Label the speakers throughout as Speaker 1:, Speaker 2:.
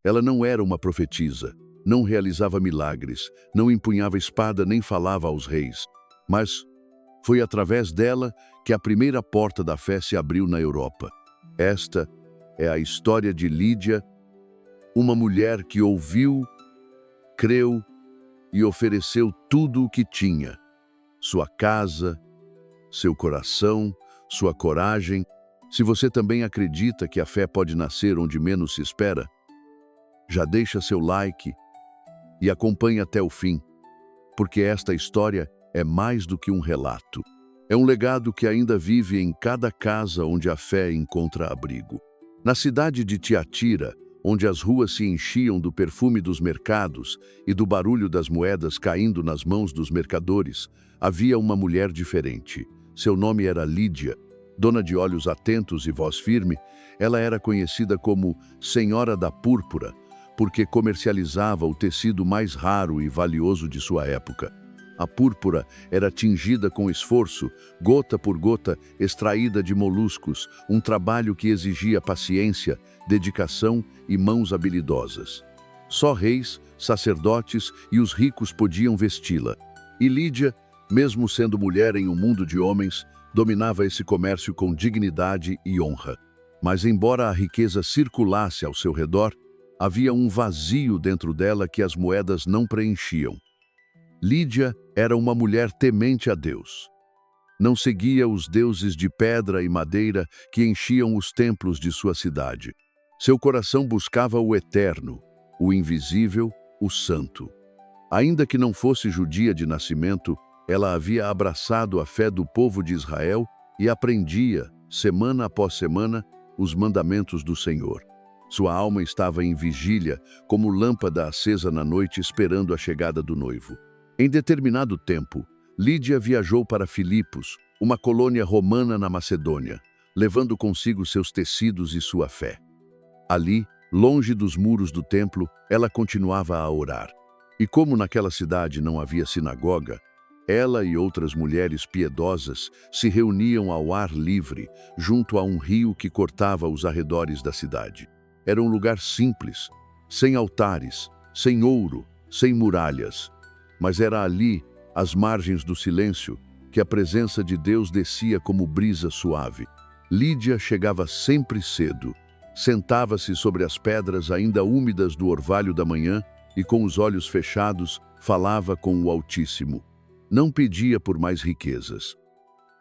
Speaker 1: Ela não era uma profetisa, não realizava milagres, não empunhava espada nem falava aos reis. Mas foi através dela que a primeira porta da fé se abriu na Europa. Esta é a história de Lídia, uma mulher que ouviu, creu e ofereceu tudo o que tinha: sua casa, seu coração, sua coragem. Se você também acredita que a fé pode nascer onde menos se espera, já deixa seu like e acompanhe até o fim, porque esta história é mais do que um relato. É um legado que ainda vive em cada casa onde a fé encontra abrigo. Na cidade de Tiatira, onde as ruas se enchiam do perfume dos mercados e do barulho das moedas caindo nas mãos dos mercadores, havia uma mulher diferente. Seu nome era Lídia. Dona de olhos atentos e voz firme, ela era conhecida como Senhora da Púrpura, porque comercializava o tecido mais raro e valioso de sua época. A púrpura era tingida com esforço, gota por gota, extraída de moluscos, um trabalho que exigia paciência, dedicação e mãos habilidosas. Só reis, sacerdotes e os ricos podiam vesti-la. E Lídia, mesmo sendo mulher em um mundo de homens, dominava esse comércio com dignidade e honra. Mas embora a riqueza circulasse ao seu redor, havia um vazio dentro dela que as moedas não preenchiam. Lídia era uma mulher temente a Deus. Não seguia os deuses de pedra e madeira que enchiam os templos de sua cidade. Seu coração buscava o eterno, o invisível, o santo. Ainda que não fosse judia de nascimento, ela havia abraçado a fé do povo de Israel e aprendia, semana após semana, os mandamentos do Senhor. Sua alma estava em vigília, como lâmpada acesa na noite esperando a chegada do noivo. Em determinado tempo, Lídia viajou para Filipos, uma colônia romana na Macedônia, levando consigo seus tecidos e sua fé. Ali, longe dos muros do templo, ela continuava a orar. E como naquela cidade não havia sinagoga, ela e outras mulheres piedosas se reuniam ao ar livre, junto a um rio que cortava os arredores da cidade. Era um lugar simples, sem altares, sem ouro, sem muralhas. Mas era ali, às margens do silêncio, que a presença de Deus descia como brisa suave. Lídia chegava sempre cedo, sentava-se sobre as pedras ainda úmidas do orvalho da manhã e, com os olhos fechados, falava com o Altíssimo. Não pedia por mais riquezas.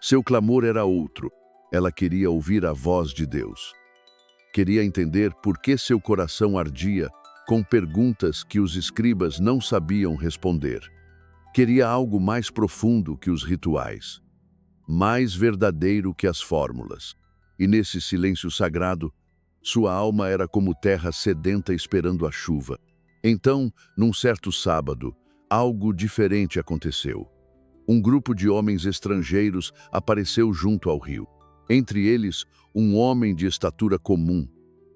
Speaker 1: Seu clamor era outro. Ela queria ouvir a voz de Deus. Queria entender por que seu coração ardia com perguntas que os escribas não sabiam responder. Queria algo mais profundo que os rituais, mais verdadeiro que as fórmulas. E nesse silêncio sagrado, sua alma era como terra sedenta esperando a chuva. Então, num certo sábado, algo diferente aconteceu. Um grupo de homens estrangeiros apareceu junto ao rio. Entre eles, um homem de estatura comum,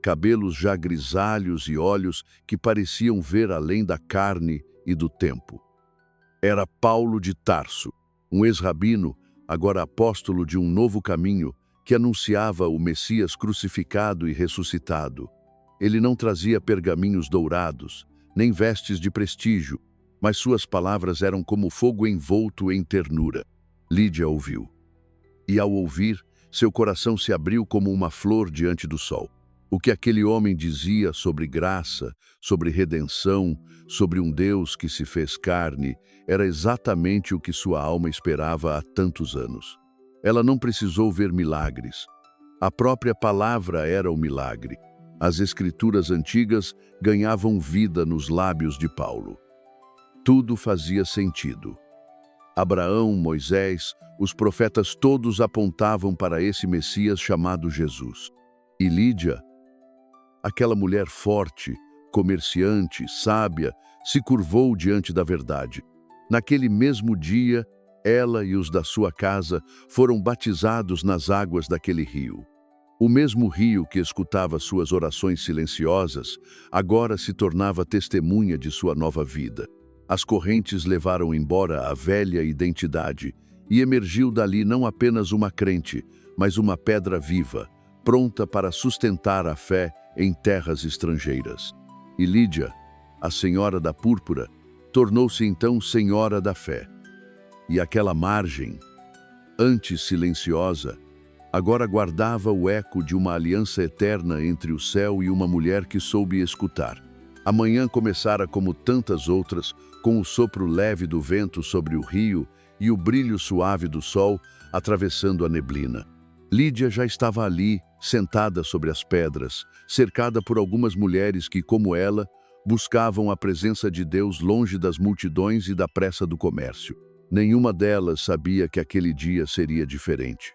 Speaker 1: cabelos já grisalhos e olhos que pareciam ver além da carne e do tempo. Era Paulo de Tarso, um ex-rabino, agora apóstolo de um novo caminho, que anunciava o Messias crucificado e ressuscitado. Ele não trazia pergaminhos dourados, nem vestes de prestígio, mas suas palavras eram como fogo envolto em ternura. Lídia ouviu. E ao ouvir, seu coração se abriu como uma flor diante do sol. O que aquele homem dizia sobre graça, sobre redenção, sobre um Deus que se fez carne, era exatamente o que sua alma esperava há tantos anos. Ela não precisou ver milagres. A própria palavra era o milagre. As escrituras antigas ganhavam vida nos lábios de Paulo. Tudo fazia sentido. Abraão, Moisés, os profetas todos apontavam para esse Messias chamado Jesus. E Lídia, aquela mulher forte, comerciante, sábia, se curvou diante da verdade. Naquele mesmo dia, ela e os da sua casa foram batizados nas águas daquele rio. O mesmo rio que escutava suas orações silenciosas, agora se tornava testemunha de sua nova vida. As correntes levaram embora a velha identidade e emergiu dali não apenas uma crente, mas uma pedra viva, pronta para sustentar a fé em terras estrangeiras. E Lídia, a senhora da púrpura, tornou-se então senhora da fé. E aquela margem, antes silenciosa, agora guardava o eco de uma aliança eterna entre o céu e uma mulher que soube escutar. A manhã começara como tantas outras, com o sopro leve do vento sobre o rio e o brilho suave do sol atravessando a neblina. Lídia já estava ali, sentada sobre as pedras, cercada por algumas mulheres que, como ela, buscavam a presença de Deus longe das multidões e da pressa do comércio. Nenhuma delas sabia que aquele dia seria diferente.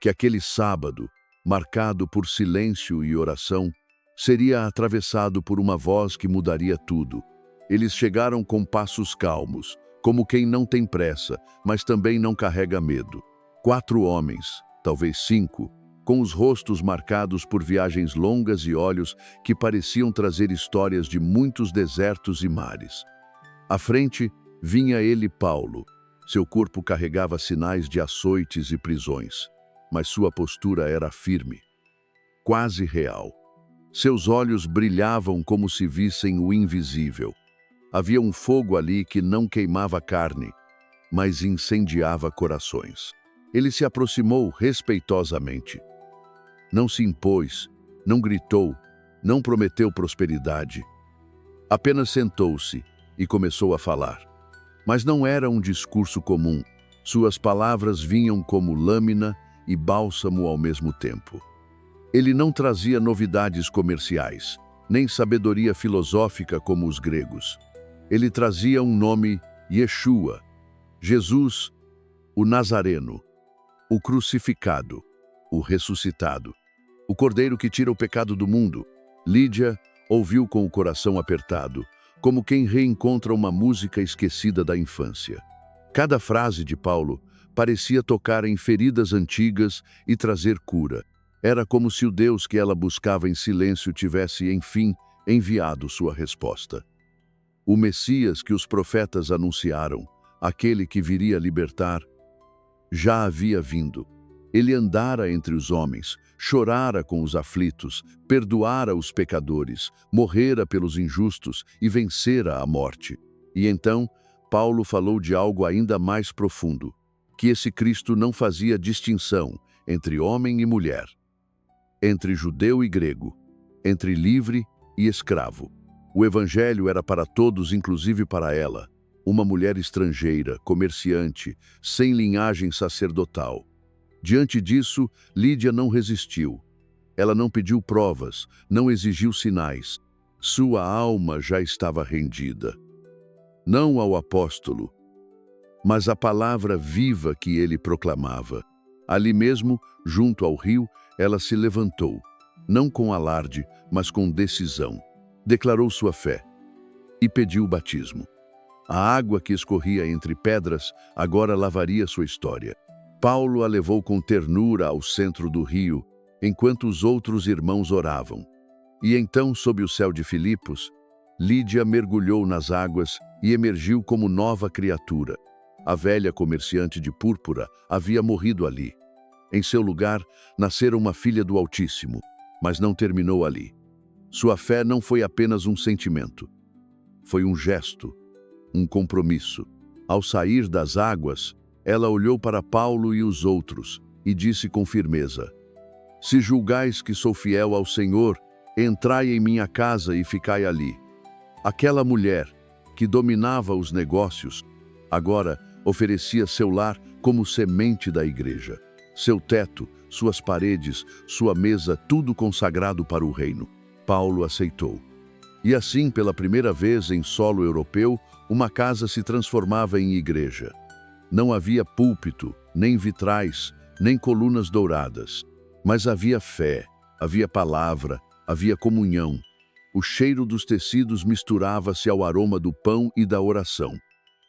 Speaker 1: Que aquele sábado, marcado por silêncio e oração, seria atravessado por uma voz que mudaria tudo. Eles chegaram com passos calmos, como quem não tem pressa, mas também não carrega medo. 4 homens, talvez 5, com os rostos marcados por viagens longas e olhos que pareciam trazer histórias de muitos desertos e mares. À frente, vinha ele, Paulo. Seu corpo carregava sinais de açoites e prisões, mas sua postura era firme, quase real. Seus olhos brilhavam como se vissem o invisível. Havia um fogo ali que não queimava carne, mas incendiava corações. Ele se aproximou respeitosamente. Não se impôs, não gritou, não prometeu prosperidade. Apenas sentou-se e começou a falar. Mas não era um discurso comum. Suas palavras vinham como lâmina e bálsamo ao mesmo tempo. Ele não trazia novidades comerciais, nem sabedoria filosófica como os gregos. Ele trazia um nome, Yeshua, Jesus, o Nazareno, o crucificado, o ressuscitado, o Cordeiro que tira o pecado do mundo. Lídia ouviu com o coração apertado, como quem reencontra uma música esquecida da infância. Cada frase de Paulo parecia tocar em feridas antigas e trazer cura. Era como se o Deus que ela buscava em silêncio tivesse, enfim, enviado sua resposta. O Messias que os profetas anunciaram, aquele que viria libertar, já havia vindo. Ele andara entre os homens, chorara com os aflitos, perdoara os pecadores, morrera pelos injustos e vencera a morte. E então, Paulo falou de algo ainda mais profundo, que esse Cristo não fazia distinção entre homem e mulher, entre judeu e grego, entre livre e escravo. O evangelho era para todos, inclusive para ela, uma mulher estrangeira, comerciante, sem linhagem sacerdotal. Diante disso, Lídia não resistiu. Ela não pediu provas, não exigiu sinais. Sua alma já estava rendida. Não ao apóstolo, mas à palavra viva que ele proclamava. Ali mesmo, junto ao rio, ela se levantou, não com alarde, mas com decisão. Declarou sua fé e pediu o batismo. A água que escorria entre pedras agora lavaria sua história. Paulo a levou com ternura ao centro do rio, enquanto os outros irmãos oravam. E então, sob o céu de Filipos, Lídia mergulhou nas águas e emergiu como nova criatura. A velha comerciante de púrpura havia morrido ali. Em seu lugar, nascera uma filha do Altíssimo, mas não terminou ali. Sua fé não foi apenas um sentimento. Foi um gesto, um compromisso. Ao sair das águas, ela olhou para Paulo e os outros e disse com firmeza: Se julgais que sou fiel ao Senhor, entrai em minha casa e ficai ali. Aquela mulher, que dominava os negócios, agora oferecia seu lar como semente da igreja. Seu teto, suas paredes, sua mesa, tudo consagrado para o reino. Paulo aceitou. E assim, pela primeira vez em solo europeu, uma casa se transformava em igreja. Não havia púlpito, nem vitrais, nem colunas douradas. Mas havia fé, havia palavra, havia comunhão. O cheiro dos tecidos misturava-se ao aroma do pão e da oração.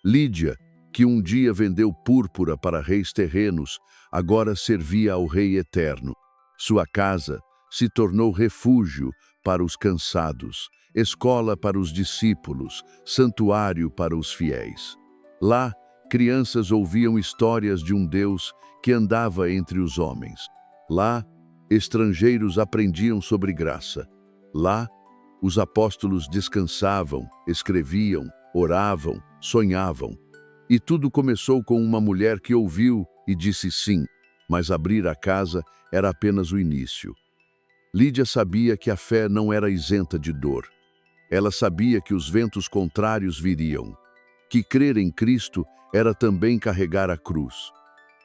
Speaker 1: Lídia, que um dia vendeu púrpura para reis terrenos, agora servia ao Rei Eterno. Sua casa se tornou refúgio para os cansados, escola para os discípulos, santuário para os fiéis. Lá, crianças ouviam histórias de um Deus que andava entre os homens. Lá, estrangeiros aprendiam sobre graça. Lá, Os apóstolos descansavam, escreviam, oravam, sonhavam. E tudo começou com uma mulher que ouviu e disse sim, mas abrir a casa era apenas o início. Lídia sabia que a fé não era isenta de dor. Ela sabia que os ventos contrários viriam, que crer em Cristo era também carregar a cruz.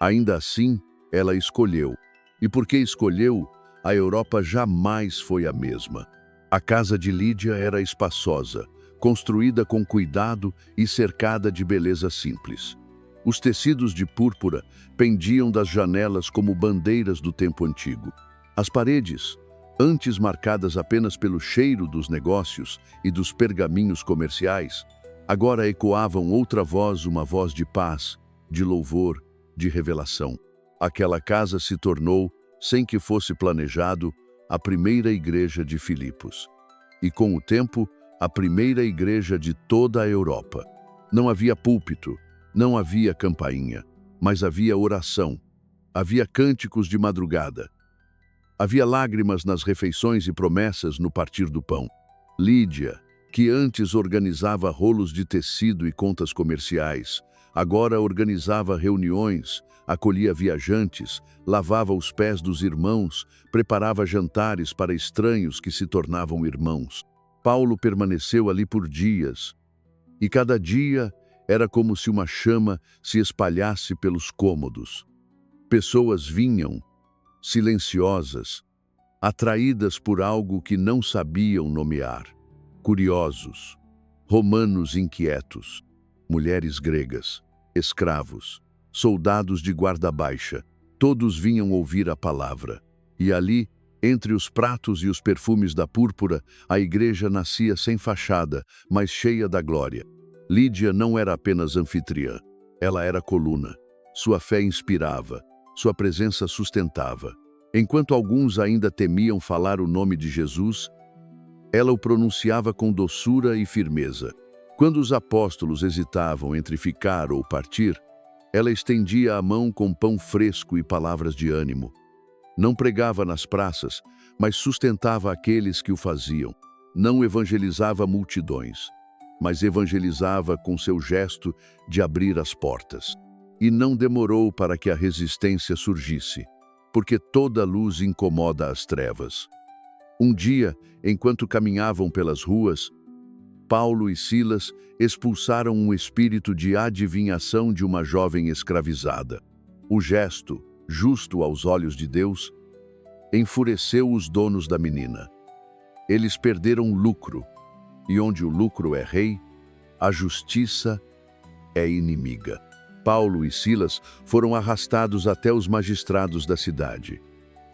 Speaker 1: Ainda assim, ela escolheu. E porque escolheu, a Europa jamais foi a mesma. A casa de Lídia era espaçosa, construída com cuidado e cercada de beleza simples. Os tecidos de púrpura pendiam das janelas como bandeiras do tempo antigo. As paredes, antes marcadas apenas pelo cheiro dos negócios e dos pergaminhos comerciais, agora ecoavam outra voz, uma voz de paz, de louvor, de revelação. Aquela casa se tornou, sem que fosse planejado, a primeira igreja de Filipos. E com o tempo, a primeira igreja de toda a Europa. Não havia púlpito, não havia campainha, mas havia oração. Havia cânticos de madrugada. Havia lágrimas nas refeições e promessas no partir do pão. Lídia, que antes organizava rolos de tecido e contas comerciais, agora organizava reuniões, acolhia viajantes, lavava os pés dos irmãos, preparava jantares para estranhos que se tornavam irmãos. Paulo permaneceu ali por dias, e cada dia era como se uma chama se espalhasse pelos cômodos. Pessoas vinham, silenciosas, atraídas por algo que não sabiam nomear. Curiosos, romanos inquietos, mulheres gregas, escravos, soldados de guarda baixa, todos vinham ouvir a palavra. E ali, entre os pratos e os perfumes da púrpura, a igreja nascia sem fachada, mas cheia da glória. Lídia não era apenas anfitriã, ela era coluna. Sua fé inspirava, sua presença sustentava. Enquanto alguns ainda temiam falar o nome de Jesus, ela o pronunciava com doçura e firmeza. Quando os apóstolos hesitavam entre ficar ou partir, ela estendia a mão com pão fresco e palavras de ânimo. Não pregava nas praças, mas sustentava aqueles que o faziam. Não evangelizava multidões, mas evangelizava com seu gesto de abrir as portas. E não demorou para que a resistência surgisse, porque toda luz incomoda as trevas. Um dia, enquanto caminhavam pelas ruas, Paulo e Silas expulsaram um espírito de adivinhação de uma jovem escravizada. O gesto, justo aos olhos de Deus, enfureceu os donos da menina. Eles perderam lucro, e onde o lucro é rei, a justiça é inimiga. Paulo e Silas foram arrastados até os magistrados da cidade.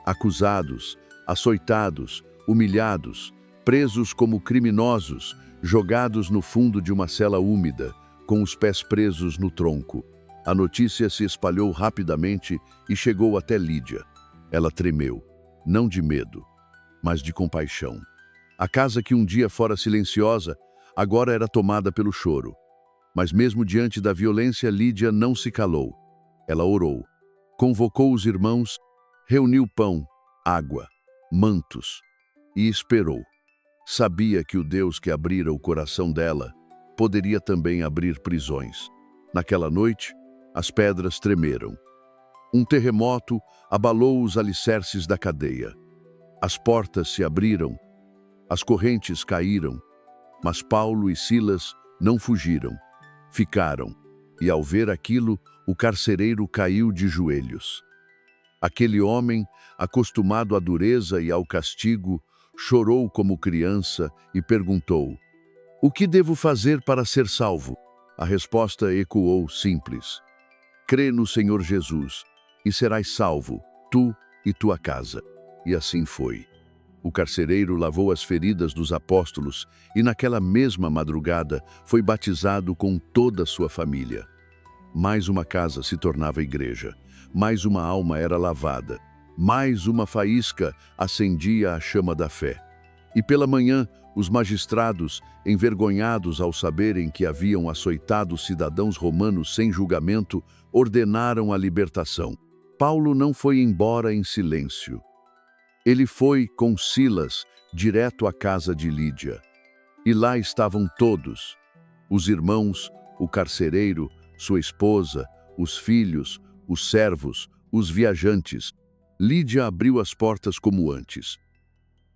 Speaker 1: Acusados, açoitados, humilhados, presos como criminosos, jogados no fundo de uma cela úmida, com os pés presos no tronco. A notícia se espalhou rapidamente e chegou até Lídia. Ela tremeu, não de medo, mas de compaixão. A casa que um dia fora silenciosa, agora era tomada pelo choro. Mas mesmo diante da violência, Lídia não se calou. Ela orou, convocou os irmãos, reuniu pão, água, mantos e esperou. Sabia que o Deus que abrira o coração dela poderia também abrir prisões. Naquela noite, as pedras tremeram. Um terremoto abalou os alicerces da cadeia. As portas se abriram, as correntes caíram, mas Paulo e Silas não fugiram. Ficaram, e ao ver aquilo, o carcereiro caiu de joelhos. Aquele homem, acostumado à dureza e ao castigo, chorou como criança e perguntou: "O que devo fazer para ser salvo?" A resposta ecoou simples: "Crê no Senhor Jesus, e serás salvo, tu e tua casa." E assim foi. O carcereiro lavou as feridas dos apóstolos e naquela mesma madrugada foi batizado com toda a sua família. Mais uma casa se tornava igreja, mais uma alma era lavada, mais uma faísca acendia a chama da fé. E pela manhã, os magistrados, envergonhados ao saberem que haviam açoitado cidadãos romanos sem julgamento, ordenaram a libertação. Paulo não foi embora em silêncio. Ele foi, com Silas, direto à casa de Lídia. E lá estavam todos: os irmãos, o carcereiro, sua esposa, os filhos, os servos, os viajantes. Lídia abriu as portas como antes.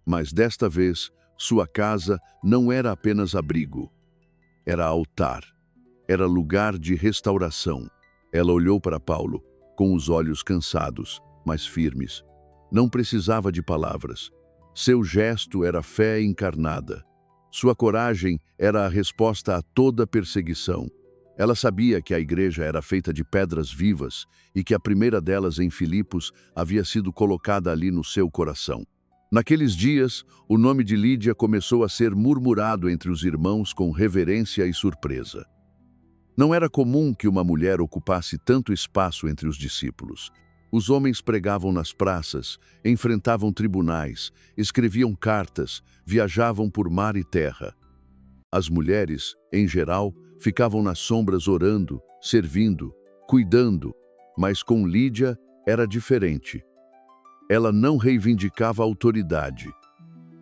Speaker 1: Mas desta vez, sua casa não era apenas abrigo. Era altar. Era lugar de restauração. Ela olhou para Paulo, com os olhos cansados, mas firmes. Não precisava de palavras. Seu gesto era fé encarnada. Sua coragem era a resposta a toda perseguição. Ela sabia que a igreja era feita de pedras vivas e que a primeira delas em Filipos havia sido colocada ali no seu coração. Naqueles dias, o nome de Lídia começou a ser murmurado entre os irmãos com reverência e surpresa. Não era comum que uma mulher ocupasse tanto espaço entre os discípulos. Os homens pregavam nas praças, enfrentavam tribunais, escreviam cartas, viajavam por mar e terra. As mulheres, em geral, ficavam nas sombras orando, servindo, cuidando, mas com Lídia era diferente. Ela não reivindicava autoridade,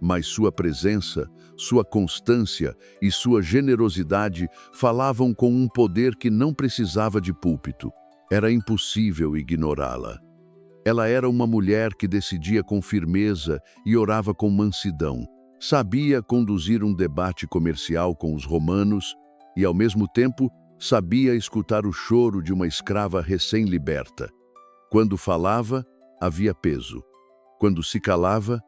Speaker 1: mas sua presença, sua constância e sua generosidade falavam com um poder que não precisava de púlpito. Era impossível ignorá-la. Ela era uma mulher que decidia com firmeza e orava com mansidão. Sabia conduzir um debate comercial com os romanos e, ao mesmo tempo, sabia escutar o choro de uma escrava recém-liberta. Quando falava, havia peso. Quando se calava,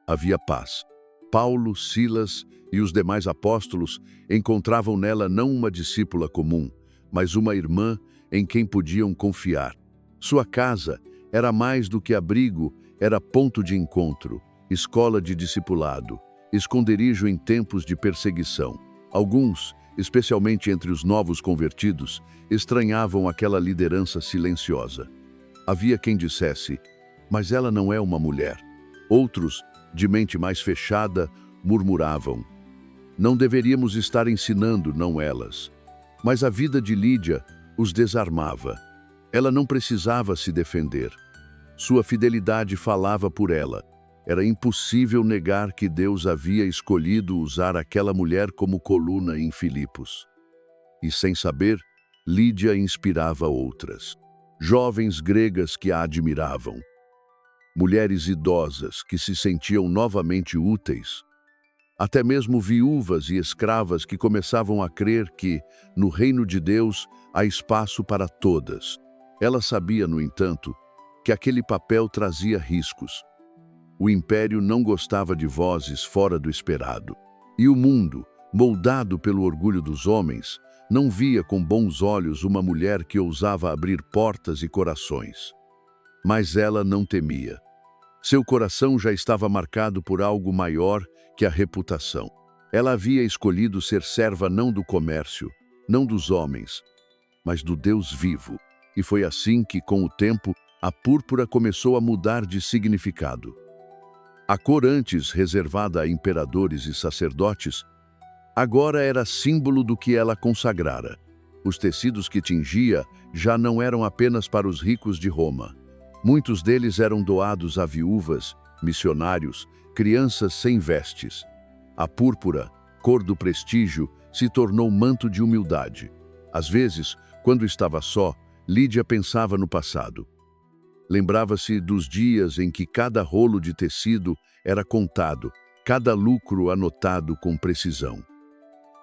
Speaker 1: havia paz. Paulo, Silas e os demais apóstolos encontravam nela não uma discípula comum, mas uma irmã em quem podiam confiar. Sua casa era mais do que abrigo, era ponto de encontro, escola de discipulado, esconderijo em tempos de perseguição. Alguns, especialmente entre os novos convertidos, estranhavam aquela liderança silenciosa. Havia quem dissesse: mas ela não é uma mulher. Outros, de mente mais fechada, murmuravam: não deveríamos estar ensinando, não elas. Mas a vida de Lídia os desarmava. Ela não precisava se defender. Sua fidelidade falava por ela. Era impossível negar que Deus havia escolhido usar aquela mulher como coluna em Filipos. E sem saber, Lídia inspirava outras. Jovens gregas que a admiravam. Mulheres idosas que se sentiam novamente úteis. Até mesmo viúvas e escravas que começavam a crer que, no reino de Deus, há espaço para todas. Ela sabia, no entanto, que aquele papel trazia riscos. O império não gostava de vozes fora do esperado. E o mundo, moldado pelo orgulho dos homens, não via com bons olhos uma mulher que ousava abrir portas e corações. Mas ela não temia. Seu coração já estava marcado por algo maior que a reputação. Ela havia escolhido ser serva não do comércio, não dos homens, mas do Deus vivo. E foi assim que, com o tempo, a púrpura começou a mudar de significado. A cor antes reservada a imperadores e sacerdotes, agora era símbolo do que ela consagrara. Os tecidos que tingia já não eram apenas para os ricos de Roma. Muitos deles eram doados a viúvas, missionários, crianças sem vestes. A púrpura, cor do prestígio, se tornou manto de humildade. Às vezes, quando estava só, Lídia pensava no passado. Lembrava-se dos dias em que cada rolo de tecido era contado, cada lucro anotado com precisão.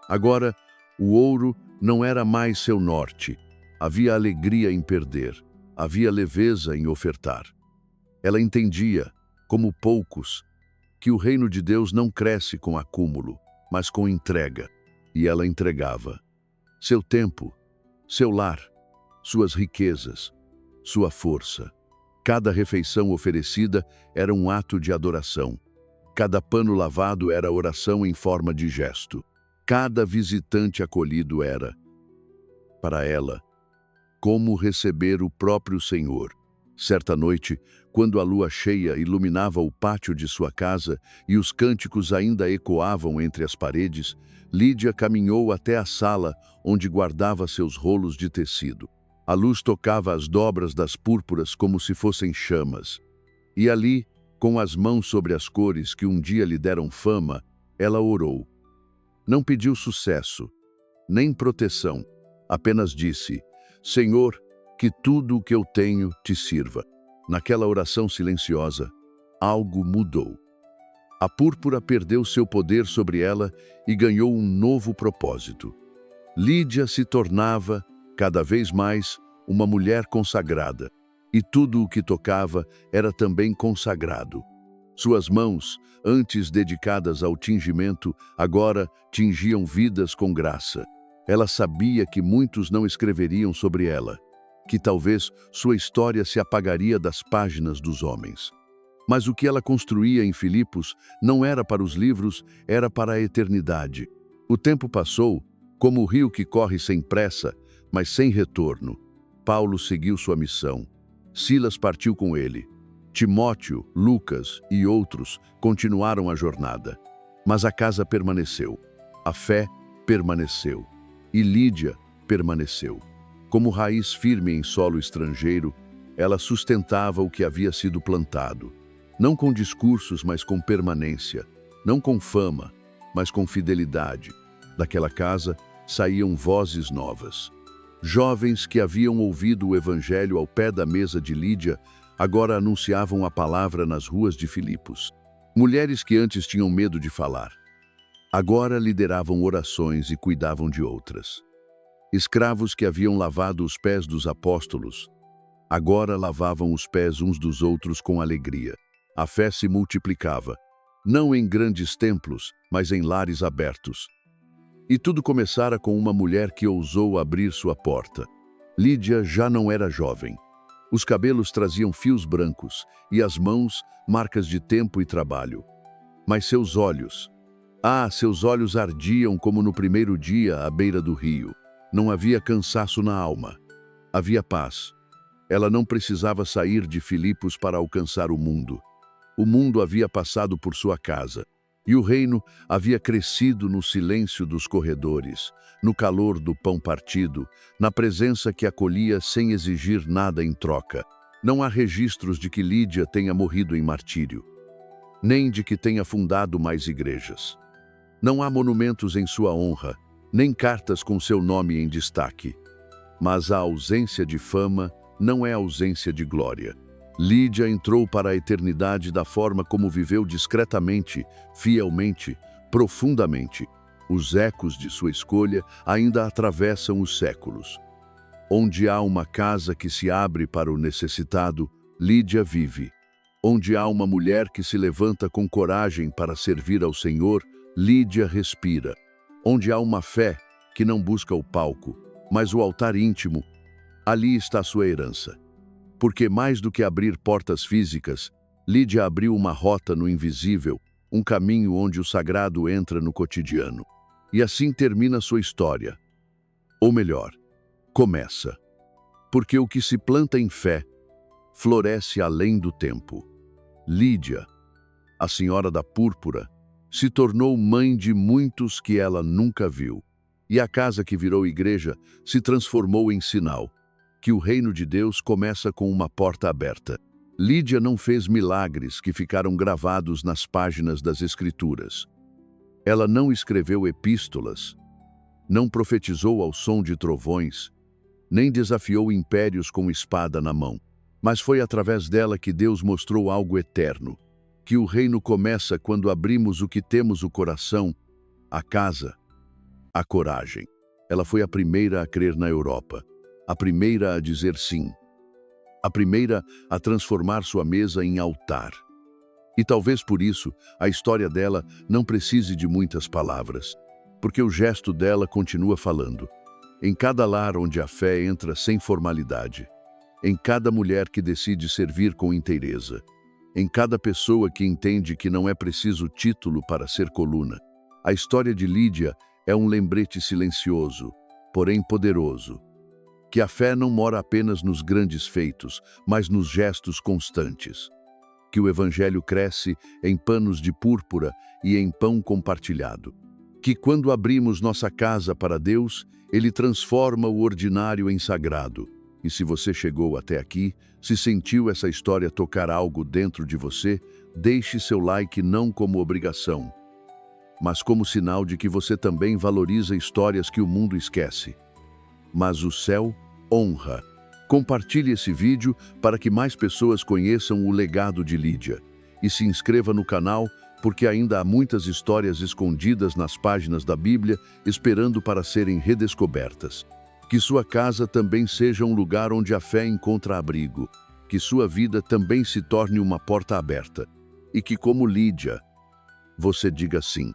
Speaker 1: Agora, o ouro não era mais seu norte. Havia alegria em perder, havia leveza em ofertar. Ela entendia, como poucos, que o reino de Deus não cresce com acúmulo, mas com entrega. E ela entregava seu tempo, seu lar, suas riquezas, sua força. Cada refeição oferecida era um ato de adoração. Cada pano lavado era oração em forma de gesto. Cada visitante acolhido era, para ela, como receber o próprio Senhor. Certa noite, quando a lua cheia iluminava o pátio de sua casa e os cânticos ainda ecoavam entre as paredes, Lídia caminhou até a sala onde guardava seus rolos de tecido. A luz tocava as dobras das púrpuras como se fossem chamas. E ali, Com as mãos sobre as cores que um dia lhe deram fama, ela orou. Não pediu sucesso, nem proteção, apenas disse: Senhor, que tudo o que eu tenho te sirva. Naquela oração silenciosa, algo mudou. A púrpura perdeu seu poder sobre ela e ganhou um novo propósito. Lídia se tornava, cada vez mais, uma mulher consagrada, e tudo o que tocava era também consagrado. Suas mãos, antes dedicadas ao tingimento, agora tingiam vidas com graça. Ela sabia que muitos não escreveriam sobre ela, que talvez sua história se apagaria das páginas dos homens. Mas o que ela construía em Filipos não era para os livros, era para a eternidade. O tempo passou, como o rio que corre sem pressa, mas sem retorno. Paulo seguiu sua missão. Silas partiu com ele. Timóteo, Lucas e outros continuaram a jornada. Mas a casa permaneceu. A fé permaneceu. E Lídia permaneceu. Como raiz firme em solo estrangeiro, ela sustentava o que havia sido plantado. Não com discursos, mas com permanência. Não com fama, mas com fidelidade. Daquela casa saíam vozes novas. Jovens que haviam ouvido o evangelho ao pé da mesa de Lídia, agora anunciavam a palavra nas ruas de Filipos. Mulheres que antes tinham medo de falar, agora lideravam orações e cuidavam de outras. Escravos que haviam lavado os pés dos apóstolos, agora lavavam os pés uns dos outros com alegria. A fé se multiplicava, não em grandes templos, mas em lares abertos. E tudo começara com uma mulher que ousou abrir sua porta. Lídia já não era jovem. Os cabelos traziam fios brancos e as mãos marcas de tempo e trabalho. Mas seus olhos ardiam como no primeiro dia à beira do rio. Não havia cansaço na alma. Havia paz. Ela não precisava sair de Filipos para alcançar o mundo. O mundo havia passado por sua casa, e o reino havia crescido no silêncio dos corredores, no calor do pão partido, na presença que acolhia sem exigir nada em troca. Não há registros de que Lídia tenha morrido em martírio, nem de que tenha fundado mais igrejas. Não há monumentos em sua honra, nem cartas com seu nome em destaque. Mas a ausência de fama não é ausência de glória. Lídia entrou para a eternidade da forma como viveu discretamente, fielmente, profundamente. Os ecos de sua escolha ainda atravessam os séculos. Onde há uma casa que se abre para o necessitado, Lídia vive. Onde há uma mulher que se levanta com coragem para servir ao Senhor, Lídia respira. Onde há uma fé que não busca o palco, mas o altar íntimo, ali está sua herança. Porque mais do que abrir portas físicas, Lídia abriu uma rota no invisível, um caminho onde o sagrado entra no cotidiano. E assim termina sua história. Ou melhor, começa. Porque o que se planta em fé, floresce além do tempo. Lídia, a senhora da púrpura, se tornou mãe de muitos que ela nunca viu. E a casa que virou igreja se transformou em sinal que o reino de Deus começa com uma porta aberta. Lídia não fez milagres que ficaram gravados nas páginas das Escrituras. Ela não escreveu epístolas, não profetizou ao som de trovões, nem desafiou impérios com espada na mão. Mas foi através dela que Deus mostrou algo eterno, que o reino começa quando abrimos o que temos o coração, a casa, a coragem. Ela foi a primeira a crer na Europa, a primeira a dizer sim, a primeira a transformar sua mesa em altar. E talvez por isso a história dela não precise de muitas palavras, porque o gesto dela continua falando. Em cada lar onde a fé entra sem formalidade, em cada mulher que decide servir com inteireza, em cada pessoa que entende que não é preciso título para ser coluna. A história de Lídia é um lembrete silencioso, porém poderoso, que a fé não mora apenas nos grandes feitos, mas nos gestos constantes. Que o Evangelho cresce em panos de púrpura e em pão compartilhado. Que quando abrimos nossa casa para Deus, Ele transforma o ordinário em sagrado. E se você chegou até aqui, se sentiu essa história tocar algo dentro de você, deixe seu like não como obrigação, mas como sinal de que você também valoriza histórias que o mundo esquece. Mas o céu honra. Compartilhe esse vídeo para que mais pessoas conheçam o legado de Lídia. E se inscreva no canal, porque ainda há muitas histórias escondidas nas páginas da Bíblia esperando para serem redescobertas. Que sua casa também seja um lugar onde a fé encontra abrigo. Que sua vida também se torne uma porta aberta. E que, como Lídia, você diga sim.